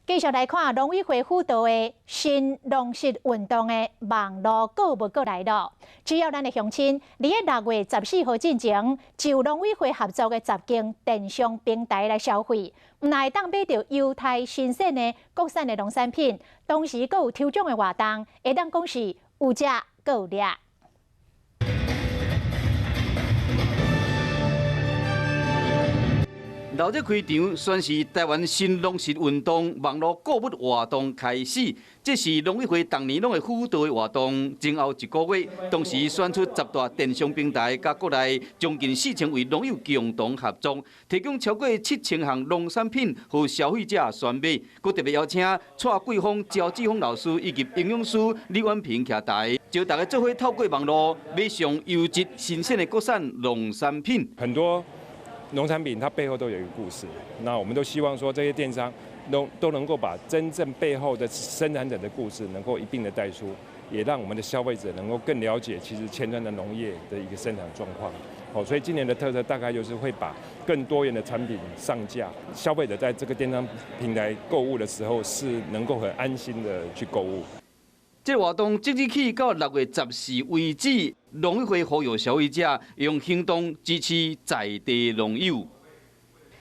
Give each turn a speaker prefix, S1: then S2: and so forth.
S1: 继续来看农委会辅导的新农食运动的网络购物过来了。只要咱的乡亲伫个6月14号进前，就农委会合作的10间电商平台来消费，唔但会当买到优待新鲜的国产的农产品，同时阁有抽奖的活动，会当讲是有食阁有掠。
S2: 闹热开场，宣示台湾新农食运动网络购物活动开始。这是农委会当年拢会辅导的活动，前后1个月，同时选出10大电商平台，甲国内将近4000位农友共同合作，提供超过7000项农产品予消费者选买。佮特别邀请蔡桂芳、焦志峰老师以及营养师李婉萍徛台，招大家做伙透过网络买上优质新鲜的国产农产品。
S3: 很多 农产品它背后都有一个故事，那我们都希望说这些电商都能够把真正背后的生产者的故事能够一并的带出，也让我们的消费者能够更了解其实前端的农业的一个生产状况。所以今年的特色大概就是会把更多元的产品上架，消费者在这个电商平台购物的时候是能够很安心的去购物。
S2: 这个活动即日起到6月14为止，农委会呼吁消费者用行动支持在地农友。